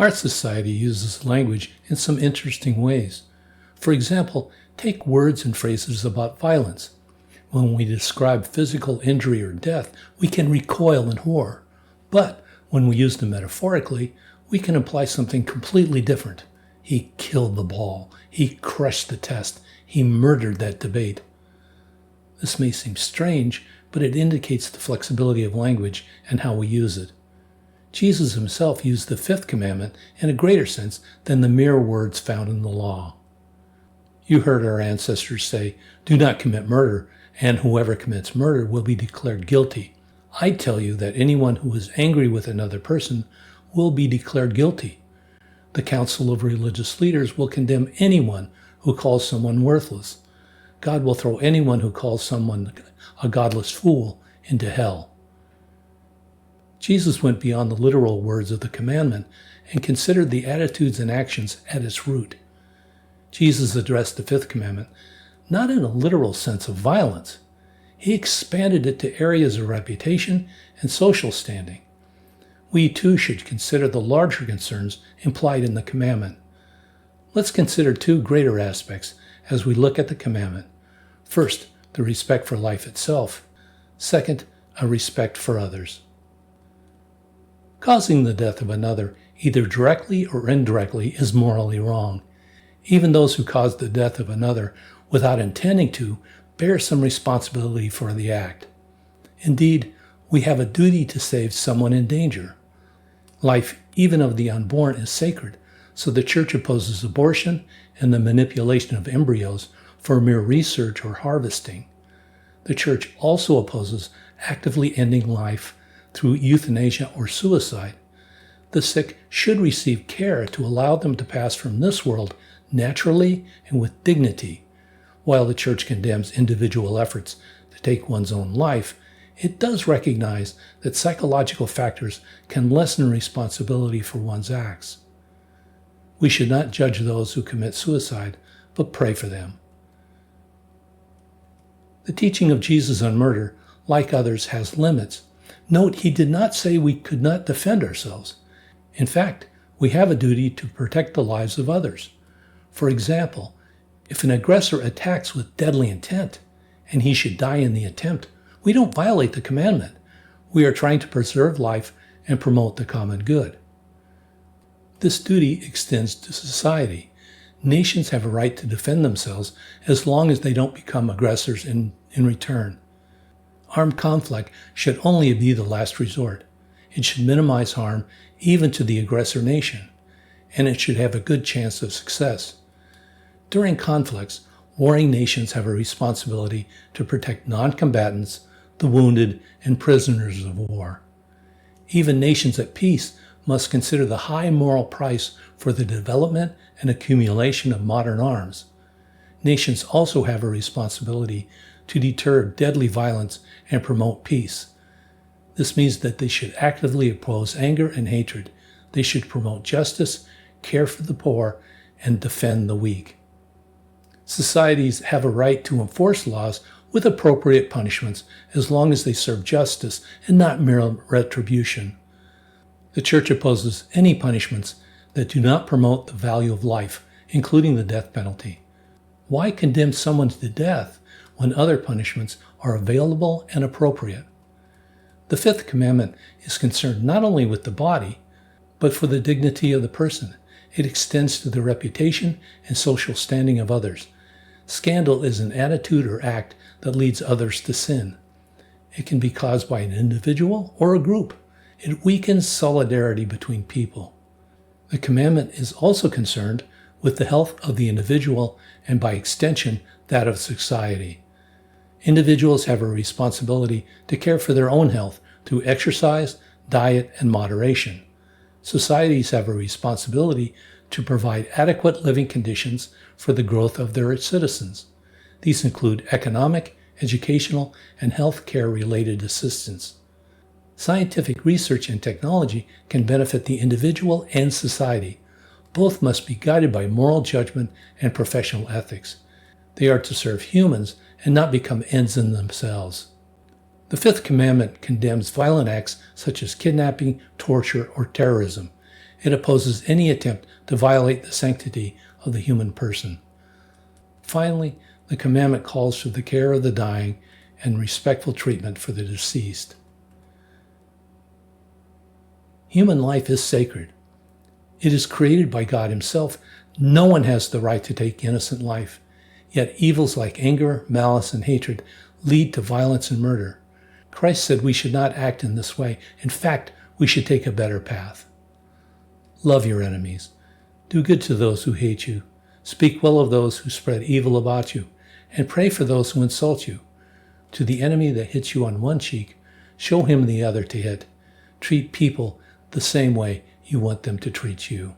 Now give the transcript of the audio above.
Our society uses language in some interesting ways. For example, take words and phrases about violence. When we describe physical injury or death, we can recoil in horror. But when we use them metaphorically, we can imply something completely different. He killed the ball. He crushed the test. He murdered that debate. This may seem strange, but it indicates the flexibility of language and how we use it. Jesus himself used the fifth commandment in a greater sense than the mere words found in the law. You heard our ancestors say, "Do not commit murder, and whoever commits murder will be declared guilty." I tell you that anyone who is angry with another person will be declared guilty. The Council of Religious Leaders will condemn anyone who calls someone worthless. God will throw anyone who calls someone a godless fool into hell. Jesus went beyond the literal words of the commandment and considered the attitudes and actions at its root. Jesus addressed the fifth commandment not in a literal sense of violence. He expanded it to areas of reputation and social standing. We too should consider the larger concerns implied in the commandment. Let's consider two greater aspects as we look at the commandment. First, the respect for life itself. Second, a respect for others. Causing the death of another, either directly or indirectly, is morally wrong. Even those who cause the death of another without intending to bear some responsibility for the act. Indeed, we have a duty to save someone in danger. Life, even of the unborn, is sacred, so the Church opposes abortion and the manipulation of embryos for mere research or harvesting. The Church also opposes actively ending life through euthanasia or suicide. The sick should receive care to allow them to pass from this world naturally and with dignity. While the Church condemns individual efforts to take one's own life, it does recognize that psychological factors can lessen responsibility for one's acts. We should not judge those who commit suicide, but pray for them. The teaching of Jesus on murder, like others, has limits. Note, he did not say we could not defend ourselves. In fact, we have a duty to protect the lives of others. For example, if an aggressor attacks with deadly intent, and he should die in the attempt, we don't violate the commandment. We are trying to preserve life and promote the common good. This duty extends to society. Nations have a right to defend themselves as long as they don't become aggressors in return. Armed conflict should only be the last resort. It should minimize harm even to the aggressor nation, and it should have a good chance of success. During conflicts, warring nations have a responsibility to protect non-combatants, the wounded, and prisoners of war. Even nations at peace must consider the high moral price for the development and accumulation of modern arms. Nations also have a responsibility to deter deadly violence and promote peace. This means that they should actively oppose anger and hatred. They should promote justice, care for the poor, and defend the weak. Societies have a right to enforce laws with appropriate punishments as long as they serve justice and not mere retribution. The Church opposes any punishments that do not promote the value of life, including the death penalty. Why condemn someone to death when other punishments are available and appropriate? The fifth commandment is concerned not only with the body, but for the dignity of the person. It extends to the reputation and social standing of others. Scandal is an attitude or act that leads others to sin. It can be caused by an individual or a group. It weakens solidarity between people. The commandment is also concerned with the health of the individual and, by extension, that of society. Individuals have a responsibility to care for their own health through exercise, diet, and moderation. Societies have a responsibility to provide adequate living conditions for the growth of their citizens. These include economic, educational, and health care-related assistance. Scientific research and technology can benefit the individual and society. Both must be guided by moral judgment and professional ethics. They are to serve humans and not become ends in themselves. The fifth commandment condemns violent acts such as kidnapping, torture, or terrorism. It opposes any attempt to violate the sanctity of the human person. Finally, the commandment calls for the care of the dying and respectful treatment for the deceased. Human life is sacred. It is created by God Himself. No one has the right to take innocent life. Yet evils like anger, malice, and hatred lead to violence and murder. Christ said we should not act in this way. In fact, we should take a better path. Love your enemies. Do good to those who hate you. Speak well of those who spread evil about you, and pray for those who insult you. To the enemy that hits you on one cheek, show him the other to hit. Treat people the same way you want them to treat you.